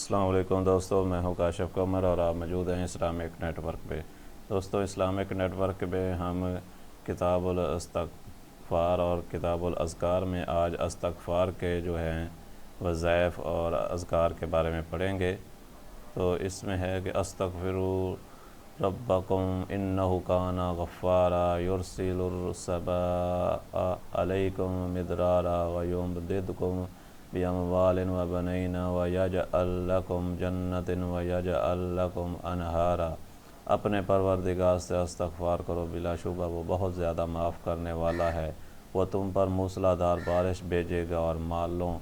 السلام علیکم دوستو، میں ہوں کاشف قمر اور آپ موجود ہیں اسلامک نیٹ ورک پہ۔ دوستو، اسلامک نیٹ ورک پہ ہم کتاب الاستغفار اور کتاب الاذکار میں آج استغفار کے جو ہیں وظائف اور اذکار کے بارے میں پڑھیں گے۔ تو اس میں ہے کہ استغفروا ربکم انہ کان غفارا یرسل السماء علیکم مدرارا ویمددکم بأموال وبنین ویجعل لکم جنات ویجعل لکم انہارا۔ اپنے پروردگار سے استغفار کرو، بلا شبہ وہ بہت زیادہ معاف کرنے والا ہے۔ وہ تم پر موسلا دھار بارش بھیجے گا اور مالوں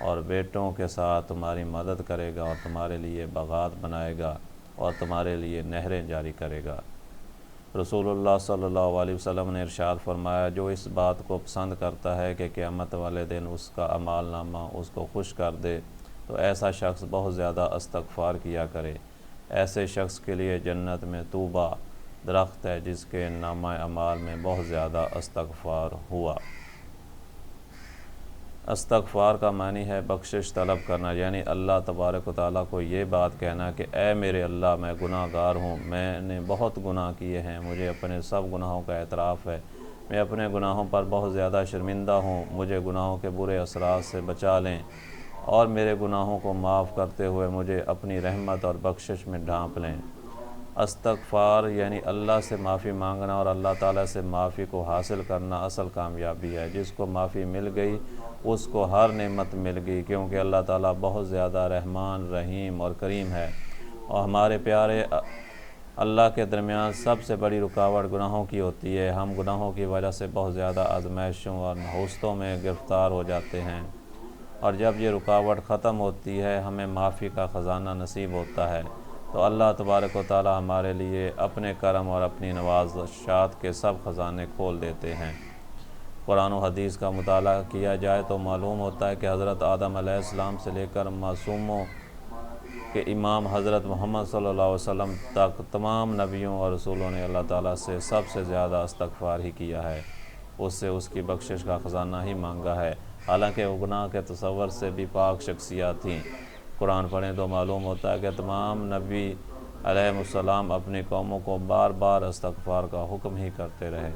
اور بیٹوں کے ساتھ تمہاری مدد کرے گا، اور تمہارے لیے باغات بنائے گا اور تمہارے لیے نہریں جاری کرے گا۔ رسول اللہ صلی اللہ علیہ وسلم نے ارشاد فرمایا، جو اس بات کو پسند کرتا ہے کہ قیامت والے دن اس کا اعمال نامہ اس کو خوش کر دے، تو ایسا شخص بہت زیادہ استغفار کیا کرے۔ ایسے شخص کے لیے جنت میں طوبیٰ درخت ہے جس کے نامہ اعمال میں بہت زیادہ استغفار ہوا۔ استغفار کا معنی ہے بخشش طلب کرنا، یعنی اللہ تبارک و تعالیٰ کو یہ بات کہنا کہ اے میرے اللہ، میں گناہ گار ہوں، میں نے بہت گناہ کیے ہیں، مجھے اپنے سب گناہوں کا اعتراف ہے، میں اپنے گناہوں پر بہت زیادہ شرمندہ ہوں، مجھے گناہوں کے برے اثرات سے بچا لیں اور میرے گناہوں کو معاف کرتے ہوئے مجھے اپنی رحمت اور بخشش میں ڈھانپ لیں۔ استغفار یعنی اللہ سے معافی مانگنا اور اللہ تعالیٰ سے معافی کو حاصل کرنا اصل کامیابی ہے۔ جس کو معافی مل گئی اس کو ہر نعمت مل گئی، کیونکہ اللہ تعالیٰ بہت زیادہ رحمان، رحیم اور کریم ہے۔ اور ہمارے پیارے اللہ کے درمیان سب سے بڑی رکاوٹ گناہوں کی ہوتی ہے۔ ہم گناہوں کی وجہ سے بہت زیادہ آزمائشوں اور نحوستوں میں گرفتار ہو جاتے ہیں، اور جب یہ رکاوٹ ختم ہوتی ہے ہمیں معافی کا خزانہ نصیب ہوتا ہے، تو اللہ تبارک و تعالی ہمارے لیے اپنے کرم اور اپنی نوازشات کے سب خزانے کھول دیتے ہیں۔ قرآن و حدیث کا مطالعہ کیا جائے تو معلوم ہوتا ہے کہ حضرت آدم علیہ السلام سے لے کر معصوموں کے امام حضرت محمد صلی اللہ علیہ وسلم تک تمام نبیوں اور رسولوں نے اللہ تعالیٰ سے سب سے زیادہ استغفار ہی کیا ہے، اس سے اس کی بخشش کا خزانہ ہی مانگا ہے، حالانکہ وہ گناہ کے تصور سے بھی پاک شخصیات تھیں۔ قرآن پڑھیں تو معلوم ہوتا ہے کہ تمام نبی علیہ السلام اپنی قوموں کو بار بار استغفار کا حکم ہی کرتے رہے،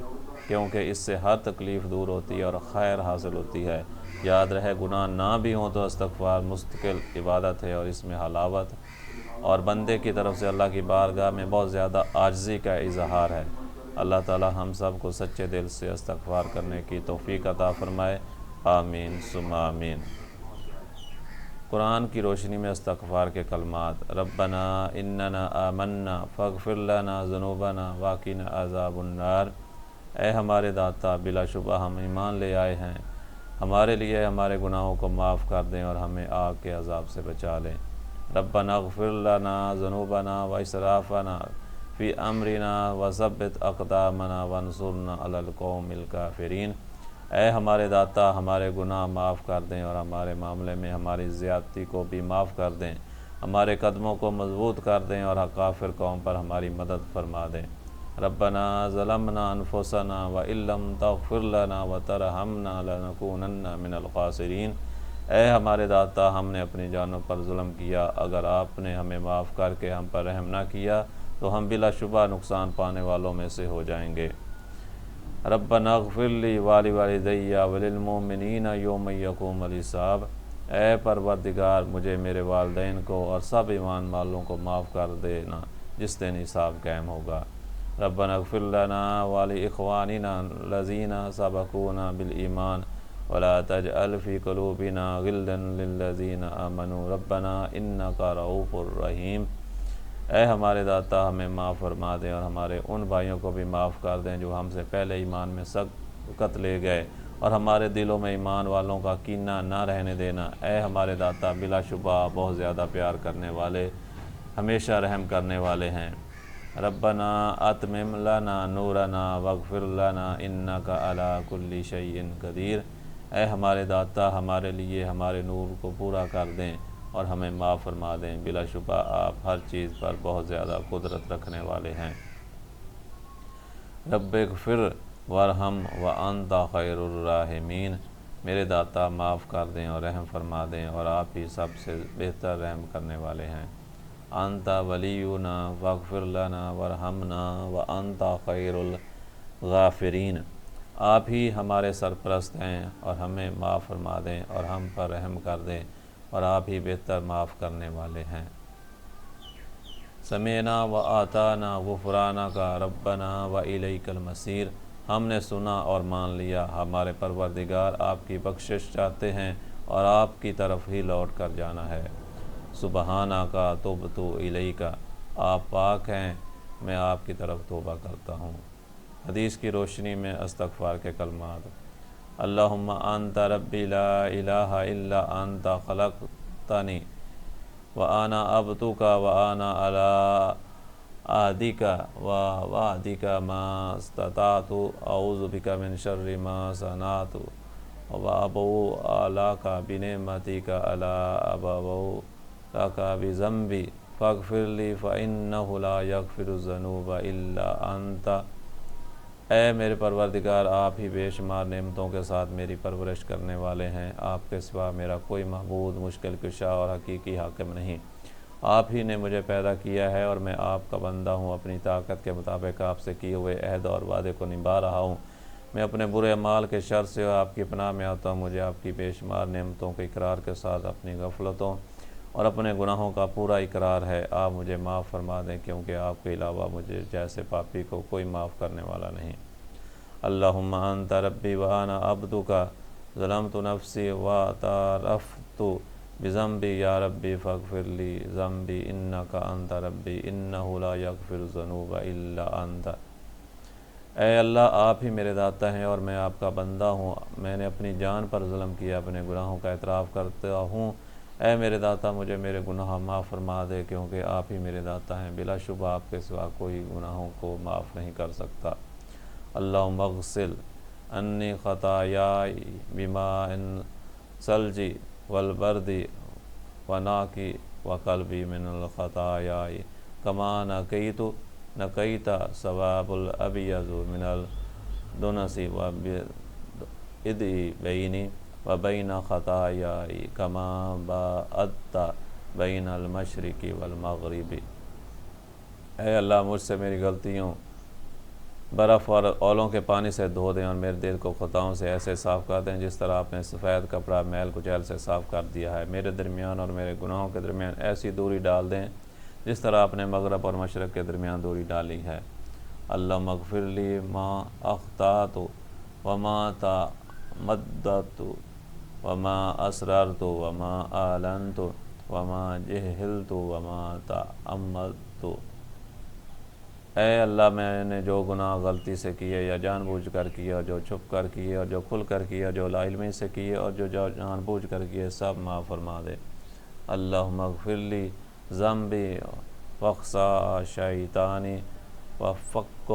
کیونکہ اس سے ہر تکلیف دور ہوتی ہے اور خیر حاصل ہوتی ہے۔ یاد رہے، گناہ نہ بھی ہوں تو استغفار مستقل عبادت ہے، اور اس میں حلاوت اور بندے کی طرف سے اللہ کی بارگاہ میں بہت زیادہ عاجزی کا اظہار ہے۔ اللہ تعالی ہم سب کو سچے دل سے استغفار کرنے کی توفیق عطا فرمائے، آمین ثم آمین۔ قرآن کی روشنی میں استغفار کے کلمات: ربنا اننا آمنا فاغفر لنا ذنوبنا وقنا عذاب النار۔ اے ہمارے داتا، بلا شبہ ہم ایمان لے آئے ہیں، ہمارے لیے ہمارے گناہوں کو معاف کر دیں اور ہمیں آگ کے عذاب سے بچا لیں۔ ربنا اغفر لنا ذنوبنا واسرافنا فی امرنا وثبت اقدامنا وانصرنا علی القوم الکافرین۔ اے ہمارے داتا، ہمارے گناہ معاف کر دیں اور ہمارے معاملے میں ہماری زیادتی کو بھی معاف کر دیں، ہمارے قدموں کو مضبوط کر دیں اور کافر قوم پر ہماری مدد فرما دیں۔ ربنا ظلمنا انفسنا وان لم تغفر لنا وترحمنا لنکونن من الخاسرین۔ اے ہمارے داتا، ہم نے اپنی جانوں پر ظلم کیا، اگر آپ نے ہمیں معاف کر کے ہم پر رحم نہ کیا تو ہم بلا شبہ نقصان پانے والوں میں سے ہو جائیں گے۔ ربنا اغفر لی ولوالدی وللمؤمنین یوم یقوم الحساب۔ اے پروردگار، مجھے، میرے والدین کو اور سب ایمان والوں کو معاف کر دینا جس دن حساب قائم ہوگا۔ ربنا اغفر لنا ولاخواننا الذین سبقونا بالایمان ولا تجعل فی قلوبنا غلا للذین آمنوا ربنا انک رؤوف رحیم۔ اے ہمارے داتا، ہمیں معاف فرما دیں اور ہمارے ان بھائیوں کو بھی معاف کر دیں جو ہم سے پہلے ایمان میں سبقت لے گئے، اور ہمارے دلوں میں ایمان والوں کا کینہ نہ رہنے دینا۔ اے ہمارے داتا، بلا شبہ بہت زیادہ پیار کرنے والے، ہمیشہ رحم کرنے والے ہیں۔ ربنا اتمم لنا نورنا واغفر لنا انک علی کل شیء قدیر۔ اے ہمارے داتا، ہمارے لیے ہمارے نور کو پورا کر دیں اور ہمیں معاف فرما دیں، بلا شبہ آپ ہر چیز پر بہت زیادہ قدرت رکھنے والے ہیں۔ رب اغفر وارحم وانت خیر الراحمین۔ میرے داتا معاف کر دیں اور رحم فرما دیں، اور آپ ہی سب سے بہتر رحم کرنے والے ہیں۔ انت ولینا فاغفر لنا وارحمنا وانت خیر الغافرین۔ آپ ہی ہمارے سرپرست ہیں اور ہمیں معاف فرما دیں اور ہم پر رحم کر دیں، اور آپ ہی بہتر معاف کرنے والے ہیں۔ سمعنا و آتانا غفرانک ربنا و الیک المصیر۔ ہم نے سنا اور مان لیا، ہمارے پروردگار آپ کی بخشش چاہتے ہیں اور آپ کی طرف ہی لوٹ کر جانا ہے۔ سبحانک تبت الیک، آپ پاک ہیں، میں آپ کی طرف توبہ کرتا ہوں۔ حدیث کی روشنی میں استغفار کے کلمات: اللہم انت ربی لا الہ الا انت خلقتنی وانا عبدک وانا علی عہدک ووعدک ما استطعت اعوذ بک من شر ما صنعت وابوء لک بنعمتک علی ابوء لک بذنبی فاغفر لی فانہ لا یغفر الذنوب الا انت۔ اے میرے پروردگار، آپ ہی بے شمار نعمتوں کے ساتھ میری پرورش کرنے والے ہیں، آپ کے سوا میرا کوئی معبود، مشکل کشا اور حقیقی حاکم نہیں۔ آپ ہی نے مجھے پیدا کیا ہے اور میں آپ کا بندہ ہوں، اپنی طاقت کے مطابق آپ سے کیے ہوئے عہد اور وعدے کو نبھا رہا ہوں۔ میں اپنے برے اعمال کے شر سے آپ کی پناہ میں آتا ہوں۔ مجھے آپ کی بے شمار نعمتوں کے اقرار کے ساتھ اپنی غفلتوں اور اپنے گناہوں کا پورا اقرار ہے۔ آپ مجھے معاف فرما دیں، کیونکہ آپ کے علاوہ مجھے جیسے پاپی کو کوئی معاف کرنے والا نہیں۔ اللہم انت ربی وانا عبدک ظلمت نفسی واعترفت بذنبی یا ربی فاغفر لی ذنبی انک انت ربی انہ لا یغفر الذنوب الا انت۔ اے اللہ، آپ ہی میرے داتا ہیں اور میں آپ کا بندہ ہوں، میں نے اپنی جان پر ظلم کیا، اپنے گناہوں کا اعتراف کرتا ہوں۔ اے میرے داتا، مجھے میرے گناہ معاف فرما دے، کیونکہ آپ ہی میرے داتا ہیں، بلا شبہ آپ کے سوا کوئی گناہوں کو معاف نہیں کر سکتا۔ اللہم اغسل انی خطایائی بماء الثلج والبرد ونقی وقلبی من الخطایائی کما نقیت ثواب الابیض من الدنس وابعد بینی وبین خطایائی کما باعدت بین المشرق والمغرب۔ اے اللہ، مجھ سے میری غلطیوں برف اور اولوں کے پانی سے دھو دیں اور میرے دل کو خطاؤں سے ایسے صاف کر دیں جس طرح آپ نے سفید کپڑا میل کچیل سے صاف کر دیا ہے۔ میرے درمیان اور میرے گناہوں کے درمیان ایسی دوری ڈال دیں جس طرح آپ نے مغرب اور مشرق کے درمیان دوری ڈالی ہے۔ اللہم اغفر لی ما اخطأت وما تمددت وما اسررت وما اعلنت وما جہلت وما تعمدت۔ اے اللہ، میں نے جو گناہ غلطی سے کیے یا جان بوجھ کر کیے، اور جو چھپ کر کیے اور جو کھل کر کیے، اور جو لا علمی سے کیے اور جو جان بوجھ کر کیے، سب معاف فرما دے۔ اللہم اغفر لی ذنبی واقصا شیطانی وفق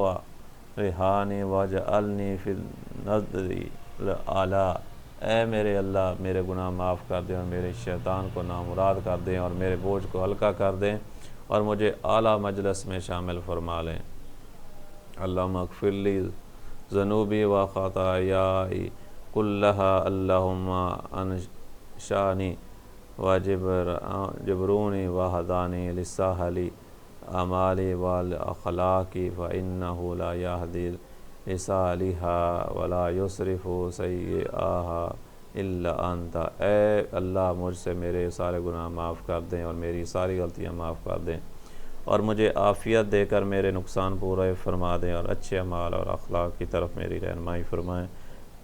رہانی واجعلنی فی النذر الاعلیٰ۔ اے میرے اللہ، میرے گناہ معاف کر دیں اور میرے شیطان کو نامراد کر دیں اور میرے بوجھ کو ہلکا کر دیں اور مجھے اعلیٰ مجلس میں شامل فرما لیں۔ اللہم اغفر لی ذنوبی و خطایائی کلہا، اللہم انشانی و جبرونی و ہدانی للسہل اعمالی والاخلاقی فانہ لا یہدی لصالحہا ولا یصرف سیئہا الا انت۔ اے اللہ، مجھ سے میرے سارے گناہ معاف کر دیں اور میری ساری غلطیاں معاف کر دیں، اور مجھے عافیت دے کر میرے نقصان پورے فرما دیں، اور اچھے اعمال اور اخلاق کی طرف میری رہنمائی فرمائیں،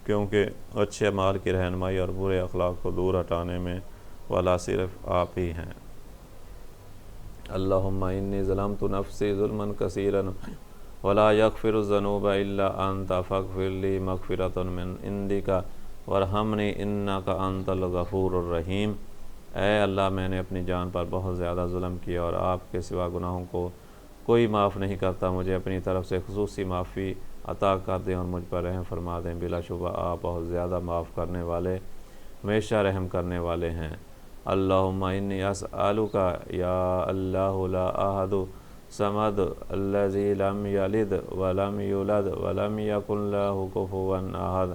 کیونکہ اچھے اعمال کی رہنمائی اور برے اخلاق کو دور ہٹانے میں والا صرف آپ ہی ہیں۔ اللہم انی ظلمت نفسی ظلما کثیرا ولا یغفر الذنوب الا انت فاغفر لی مغفرۃ من عندک وارحمنی انک انت الغفور الرحیم۔ اے اللہ، میں نے اپنی جان پر بہت زیادہ ظلم کیا اور آپ کے سوا گناہوں کو کوئی معاف نہیں کرتا۔ مجھے اپنی طرف سے خصوصی معافی عطا کر دیں اور مجھ پر رحم فرما دیں، بلا شبہ آپ بہت زیادہ معاف کرنے والے، ہمیشہ رحم کرنے والے ہیں۔ اللہم انی اسألک یا اللہ لا احد صمد الذی لم یلد ولم یولد ولم یکن لہ کفوا احد